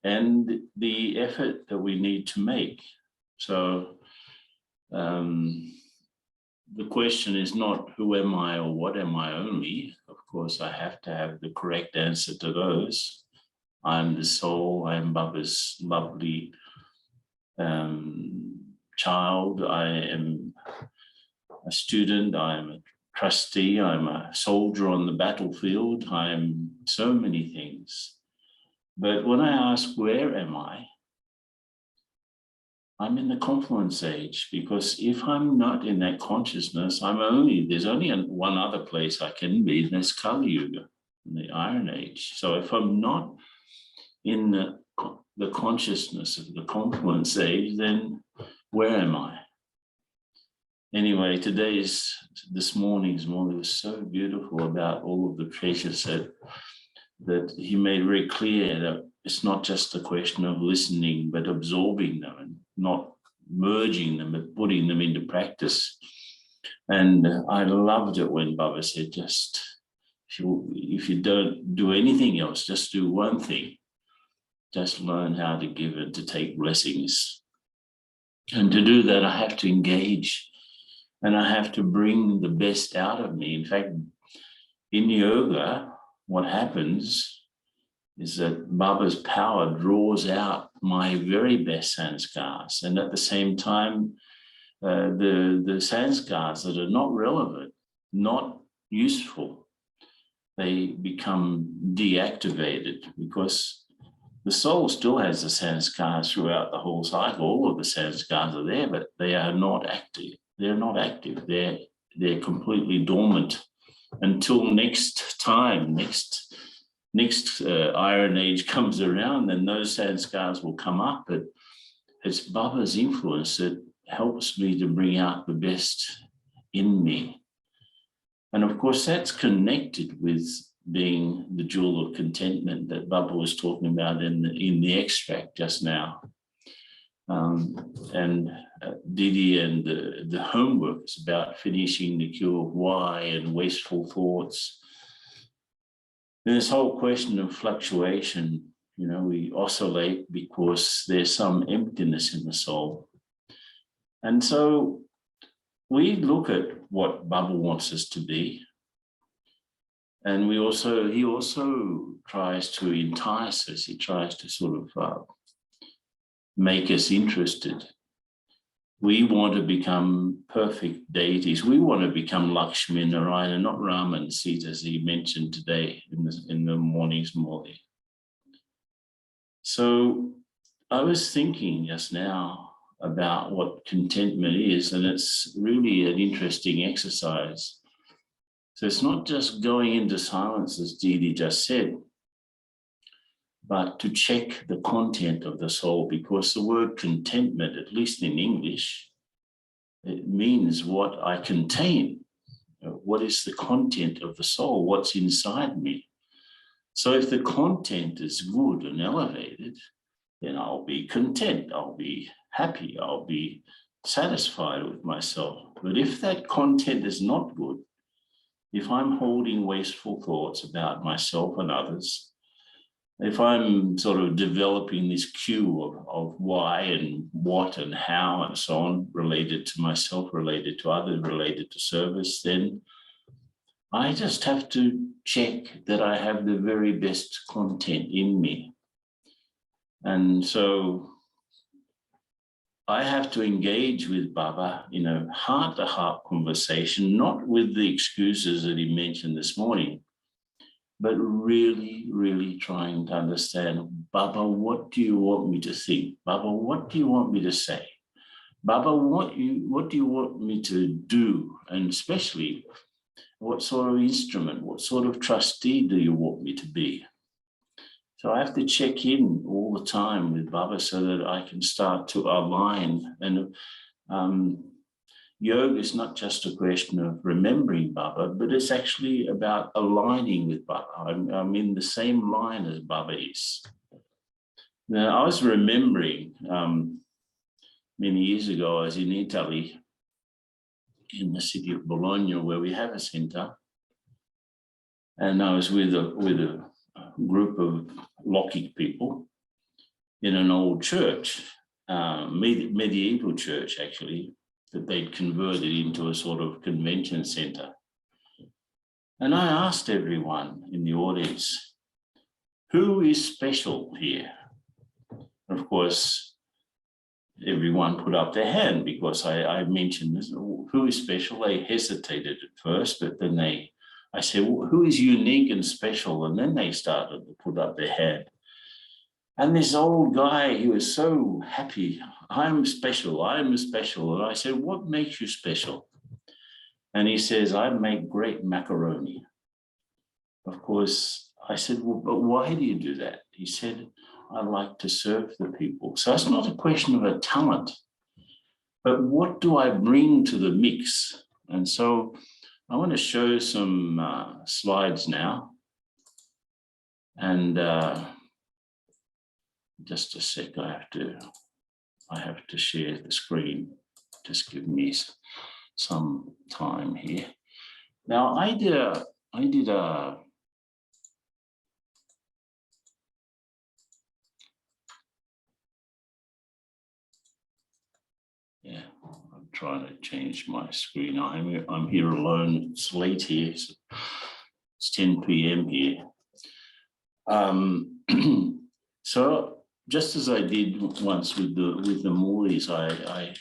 and the effort that we need to make. So the question is not who am I or what am I only. Of course, I have to have the correct answer to those. I'm the soul, I am Baba's lovely child, I am a student, I am a trustee, I'm a soldier on the battlefield, I am so many things. But when I ask, where am I? I'm in the confluence age, because if I'm not in that consciousness, there's only one other place I can be, and that's Kali Yuga, in the Iron Age. So if I'm not in the consciousness of the confluence age, then where am I? Anyway, this morning's morning was so beautiful about all of the treasures that he made very clear that it's not just a question of listening, but absorbing them and not merging them, but putting them into practice. And I loved it when Baba said, just if you don't do anything else, just do one thing. Just learn how to give and to take blessings. And to do that, I have to engage and I have to bring the best out of me. In fact, in yoga, what happens is that Baba's power draws out my very best sanskars. And at the same time, the sanskars that are not relevant, not useful, they become deactivated, because the soul still has the sanskars throughout the whole cycle. All of the sanskars are there, but they are not active. They're not active. They're completely dormant until next time, next Iron Age comes around, then those sanskars will come up. But it's Baba's influence that helps me to bring out the best in me. And of course, that's connected with being the jewel of contentment that Baba was talking about in the extract just now. Didi and the homework is about finishing the cure of why and wasteful thoughts. And this whole question of fluctuation, we oscillate because there's some emptiness in the soul. And so we look at what Baba wants us to be. And he also tries to entice us. He tries to sort of make us interested. We want to become perfect deities. We want to become Lakshmi and Narayana, not Rama and Sita, as he mentioned today in the morning's morning. So I was thinking just now about what contentment is, and it's really an interesting exercise. So it's not just going into silence, as Didi just said, but to check the content of the soul, because the word contentment, at least in English, it means what I contain. What is the content of the soul? What's inside me? So if the content is good and elevated, then I'll be content, I'll be happy, I'll be satisfied with myself. But if that content is not good, if I'm holding wasteful thoughts about myself and others, if I'm sort of developing this queue of why and what and how and so on, related to myself, related to others, related to service, then I just have to check that I have the very best content in me. And so I have to engage with Baba in a heart-to-heart conversation, not with the excuses that he mentioned this morning, but really, really trying to understand, Baba, what do you want me to think? Baba, what do you want me to say? Baba, what do you want me to do? And especially, what sort of instrument, what sort of trustee do you want me to be? So I have to check in all the time with Baba so that I can start to align. And yoga is not just a question of remembering Baba, but it's actually about aligning with Baba. I'm in the same line as Baba is. Now, I was remembering many years ago, I was in Italy, in the city of Bologna, where we have a center. And I was with a group of Lockheed people. in an old church, medieval church actually, that they'd converted into a sort of convention center. And I asked everyone in the audience, who is special here? And of course, everyone put up their hand because I mentioned this, who is special? They hesitated at first, but then I said, well, who is unique and special? And then they started to put up their hand. And this old guy, he was so happy. I'm special, I'm special. And I said, what makes you special? And he says, I make great macaroni. Of course, I said, well, but why do you do that? He said, I like to serve the people. So it's not a question of a talent, but what do I bring to the mix? And so I want to show some slides now. And just a sec, I have to share the screen. Just give me some time here. Now I did a yeah, I'm trying to change my screen. I'm here alone. It's late here. So it's 10 p.m. here. So just as I did once with the Moolies, I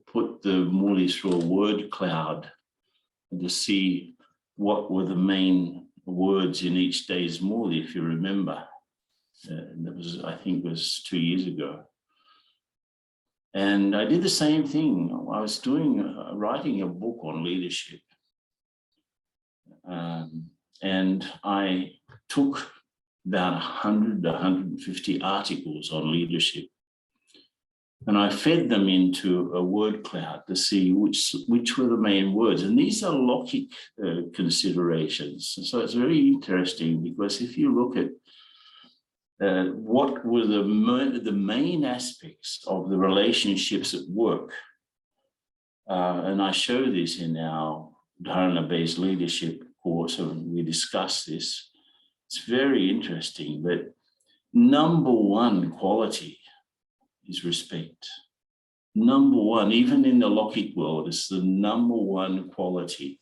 put the Moolies through a word cloud to see what were the main words in each day's Moolie, if you remember. That was, I think, was 2 years ago. And I did the same thing. I was writing a book on leadership. And I took about 100 to 150 articles on leadership. And I fed them into a word cloud to see which were the main words. And these are logic considerations. So it's very interesting because if you look at what were the main aspects of the relationships at work, and I show this in our Dharana-based leadership course, and we discuss this. It's very interesting, but number one quality is respect. Number one, even in the Lokic world, it's the number one quality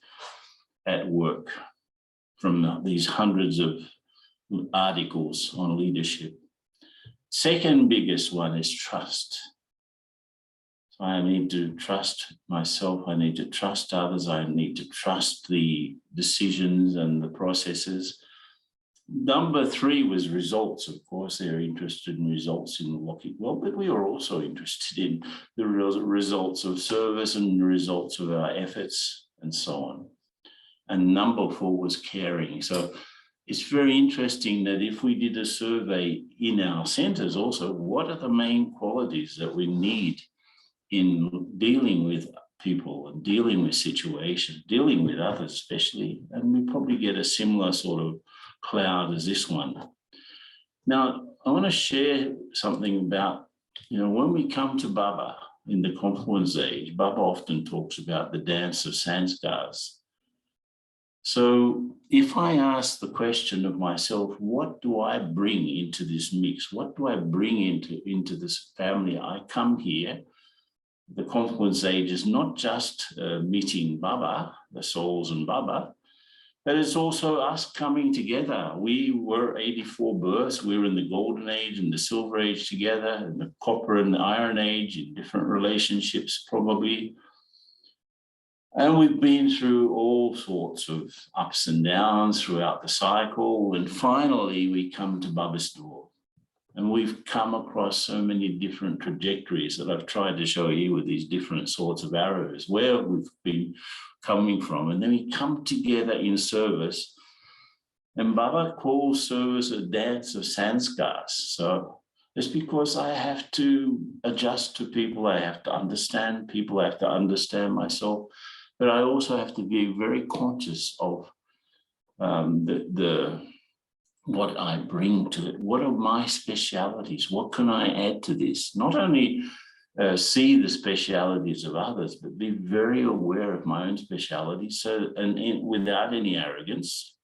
at work from these hundreds of articles on leadership. Second biggest one is trust. So I need to trust myself, I need to trust others, I need to trust the decisions and the processes. Number three was results. Of course, they're interested in results in the Lokic world, but we are also interested in the results of service and the results of our efforts and so on. And number four was caring. So it's very interesting that if we did a survey in our centers also, what are the main qualities that we need in dealing with people and dealing with situations, dealing with others especially, and we probably get a similar sort of cloud as this one. Now, I want to share something about, when we come to Baba in the confluence age, Baba often talks about the dance of sanskars. So if I ask the question of myself, what do I bring into this mix? What do I bring into this family? I come here. The confluence age is not just meeting Baba, the souls and Baba, but it's also us coming together. We were 84 births. We were in the golden age and the silver age together, and the copper and the iron age in different relationships probably. And we've been through all sorts of ups and downs throughout the cycle. And finally, we come to Baba's door. And we've come across so many different trajectories that I've tried to show you with these different sorts of arrows, where we've been coming from. And then we come together in service. And Baba calls service a dance of sanskars. So it's because I have to adjust to people. I have to understand people. I have to understand myself. But I also have to be very conscious of what I bring to it. What are my specialities? What can I add to this? Not only see the specialities of others, but be very aware of my own specialities. Without any arrogance,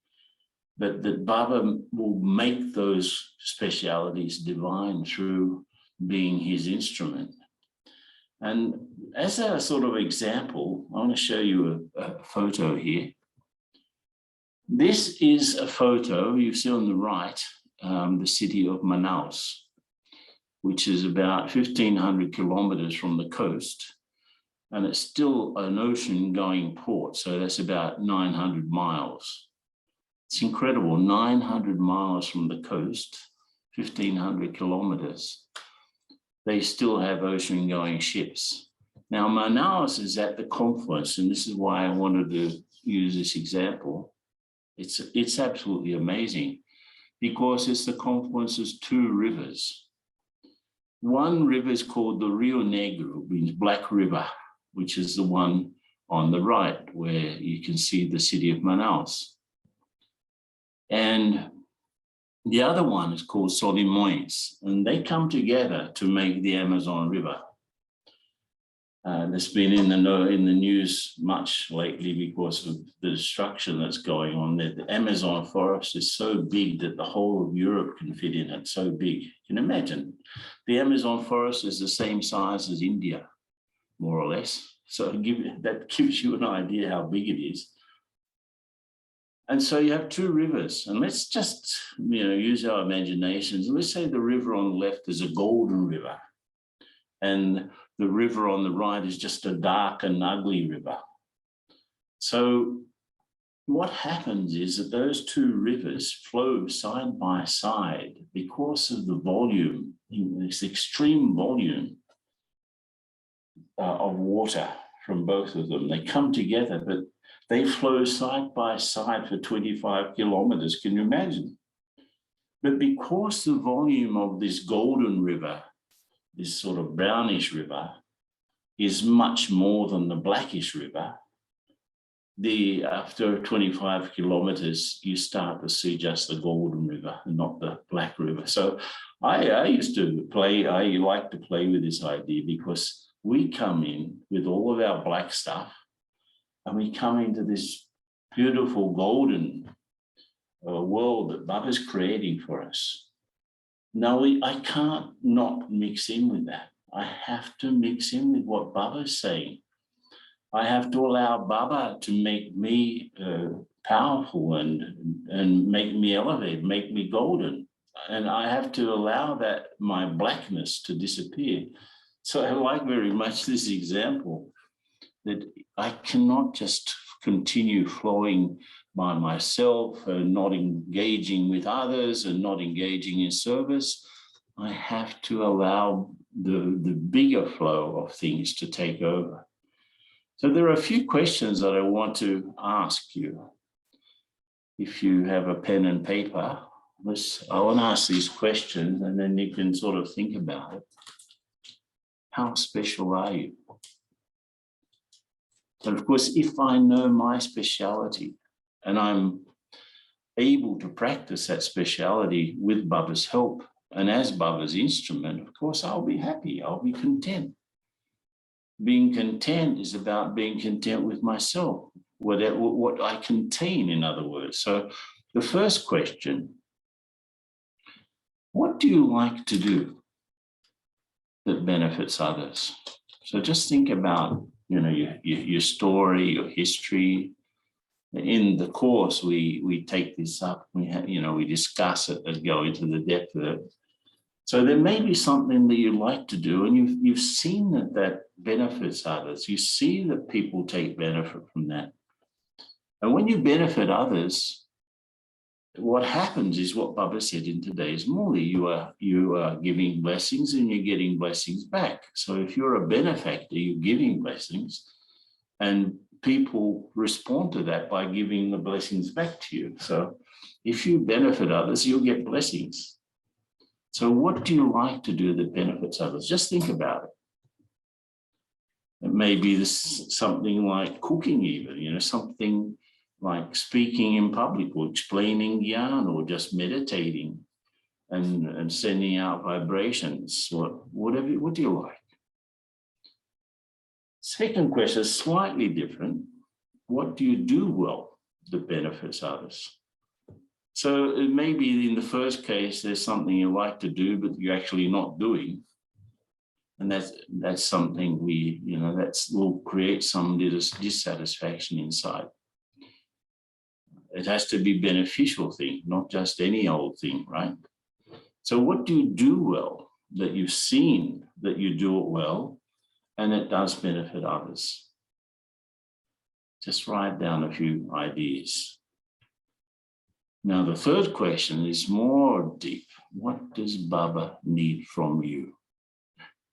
but that Baba will make those specialities divine through being his instrument. And as a sort of example, I want to show you a photo here. This is a photo you see on the right, the city of Manaus, which is about 1,500 kilometers from the coast. And it's still an ocean-going port, so that's about 900 miles. It's incredible, 900 miles from the coast, 1,500 kilometers. They still have ocean-going ships. Now, Manaus is at the confluence, and this is why I wanted to use this example. It's absolutely amazing because it's the confluence of two rivers. One river is called the Rio Negro, means Black River, which is the one on the right where you can see the city of Manaus. And the other one is called Solimões, and they come together to make the Amazon River. That's been in the news much lately because of the destruction that's going on there. The Amazon forest is so big that the whole of Europe can fit in it, so big. You can imagine. The Amazon forest is the same size as India, more or less. So that gives you an idea how big it is. And so you have two rivers, and let's just use our imaginations. Let's say the river on the left is a golden river, and the river on the right is just a dark and ugly river. So what happens is that those two rivers flow side by side because of the volume, this extreme volume of water from both of them. They come together, but they flow side by side for 25 kilometers. Can you imagine? But because the volume of this golden river, this sort of brownish river, is much more than the blackish river, after 25 kilometers, you start to see just the golden river and not the black river. So I like to play with this idea because we come in with all of our black stuff and we come into this beautiful golden world that Baba's creating for us. Now, I can't not mix in with that. I have to mix in with what Baba's saying. I have to allow Baba to make me powerful and make me elevate, make me golden. And I have to allow that my blackness to disappear. So I like very much this example that I cannot just continue flowing by myself and not engaging with others and not engaging in service. I have to allow the bigger flow of things to take over. So there are a few questions that I want to ask you. If you have a pen and paper, I want to ask these questions and then you can sort of think about it. How special are you? And of course, if I know my speciality and I'm able to practice that speciality with Baba's help and as Baba's instrument, of course, I'll be happy, I'll be content. Being content is about being content with myself, what I contain, in other words. So the first question, what do you like to do that benefits others? So just think about, your story, your history. In the course, we take this up, we discuss it and go into the depth of it. So there may be something that you like to do, and you've seen that benefits others. You see that people take benefit from that. And when you benefit others, what happens is what Baba said in today's Murli. You are giving blessings and you're getting blessings back. So if you're a benefactor, you're giving blessings, and people respond to that by giving the blessings back to you. So if you benefit others, you'll get blessings. So what do you like to do that benefits others? Just think about it. It may be something like cooking even, something like speaking in public or explaining Gyan or just meditating and sending out vibrations or whatever. What do you like? Second question is slightly different. What do you do well that benefits others? So it may be in the first case, there's something you like to do, but you're actually not doing. And that's something we, will create some dissatisfaction inside. It has to be beneficial thing, not just any old thing, right? So what do you do well that you've seen that you do it well and it does benefit others? Just write down a few ideas. Now, the third question is more deep. What does Baba need from you?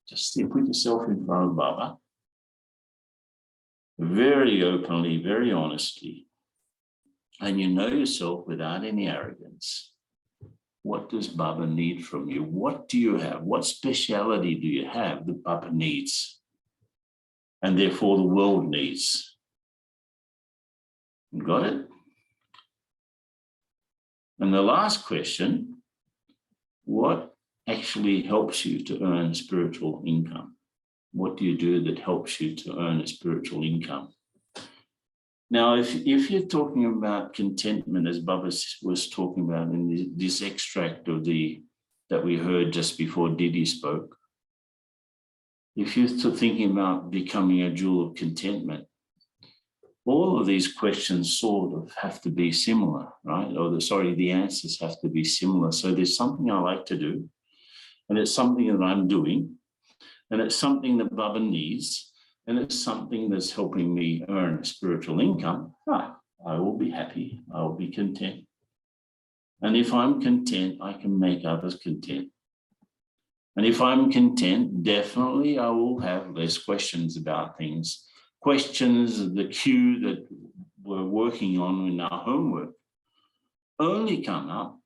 Just put yourself in front of Baba, very openly, very honestly, and you know yourself without any arrogance. What does Baba need from you? What do you have? What speciality do you have that Baba needs? And therefore the world needs. Got it? And the last question, what actually helps you to earn spiritual income? What do you do that helps you to earn a spiritual income? Now, if you're talking about contentment, as Baba was talking about in this extract of that we heard just before Didi spoke, if you're thinking about becoming a jewel of contentment, all of these questions sort of have to be similar, right? Or the answers have to be similar. So there's something I like to do, and it's something that I'm doing, and it's something that Baba needs, and it's something that's helping me earn spiritual income. I will be happy. I will be content. And if I'm content, I can make others content. And if I'm content, definitely I will have less questions about things. Questions, the queue that we're working on in our homework only come up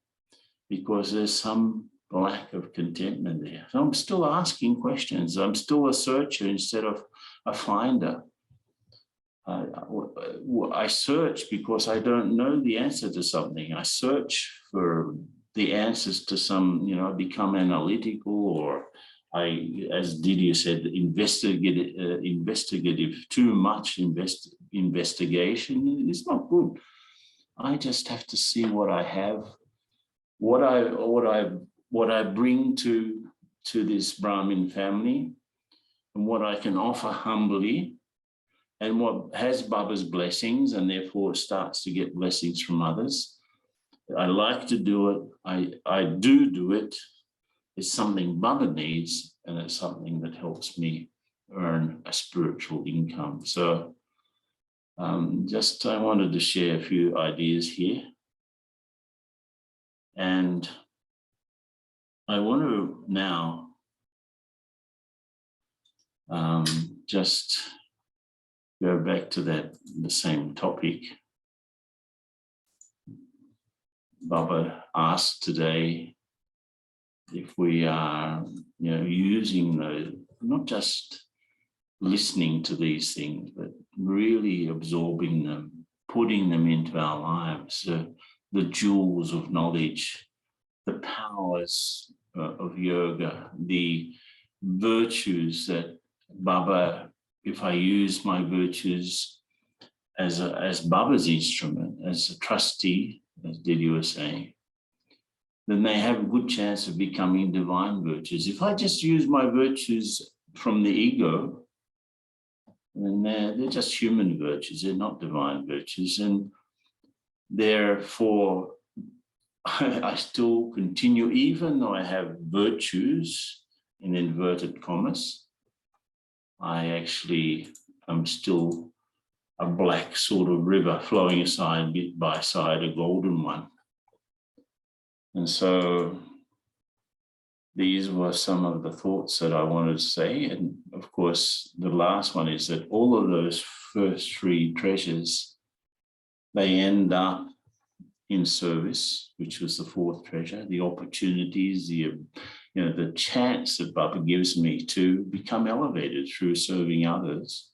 because there's some lack of contentment there. So I'm still asking questions. I'm still a searcher instead of a finder. I search because I don't know the answer to something. I search for the answers to some, I become analytical, or as Didier said, investigative, too much investigation is not good. I just have to see what I have, what I bring to this Brahmin family, and what I can offer humbly, and what has Baba's blessings, and therefore starts to get blessings from others. I like to do it. I do it. It's something Baba needs, and it's something that helps me earn a spiritual income. So I wanted to share a few ideas here. And I want to now just go back to the same topic. Baba asked today if we are, using not just listening to these things, but really absorbing them, putting them into our lives, the jewels of knowledge, the powers of yoga, the virtues that Baba, if I use my virtues as Baba's instrument, as a trustee, as Didi was saying, then they have a good chance of becoming divine virtues. If I just use my virtues from the ego, then they're just human virtues, they're not divine virtues. And therefore, I still continue, even though I have virtues, in inverted commas, I actually am still a black sort of river flowing aside bit by side, a golden one. And so these were some of the thoughts that I wanted to say. And of course, the last one is that all of those first three treasures, they end up in service, which was the fourth treasure, the opportunities, the chance that Baba gives me to become elevated through serving others.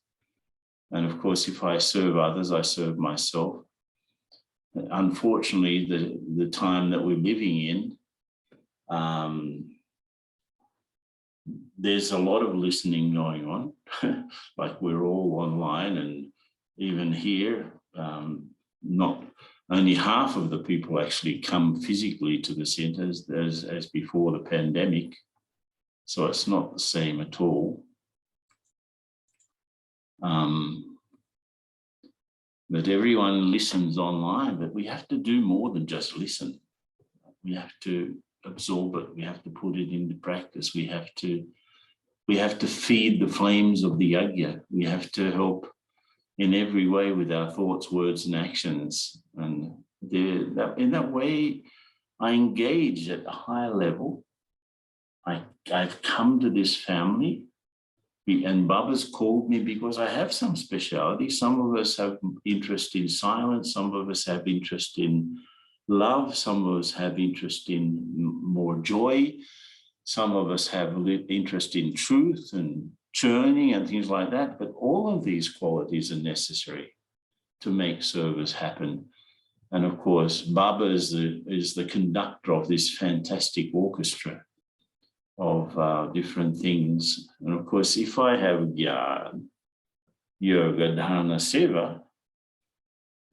And of course, if I serve others, I serve myself. Unfortunately, the time that we're living in, there's a lot of listening going on, like we're all online, and even here, not only half of the people actually come physically to the centres as before the pandemic. So it's not the same at all. That everyone listens online, but we have to do more than just listen. We have to absorb it. We have to put it into practice. We have to feed the flames of the yajna. We have to help in every way with our thoughts, words, and actions. And in that way, I engage at a higher level. I've come to this family, and Baba's called me because I have some speciality. Some of us have interest in silence. Some of us have interest in love. Some of us have interest in more joy. Some of us have interest in truth and churning and things like that. But all of these qualities are necessary to make service happen. And of course, Baba is the conductor of this fantastic orchestra of different things. And of course, if I have Gyan, Yoga, Dharana, Seva,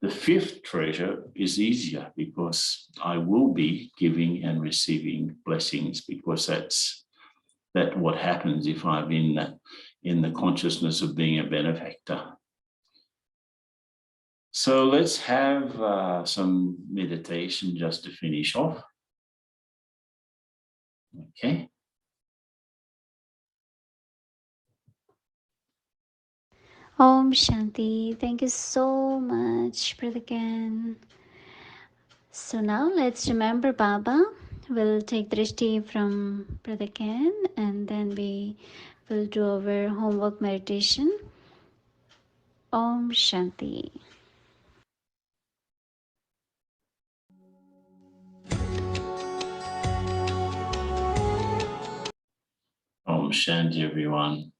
the fifth treasure is easier because I will be giving and receiving blessings, because that's what happens if I'm in the consciousness of being a benefactor. So let's have some meditation just to finish off. Okay. Om Shanti. Thank you so much, Brother Ken. So now let's remember Baba. We'll take drishti from Brother Ken, and then we will do our homework meditation. Om Shanti. Om Shanti, everyone.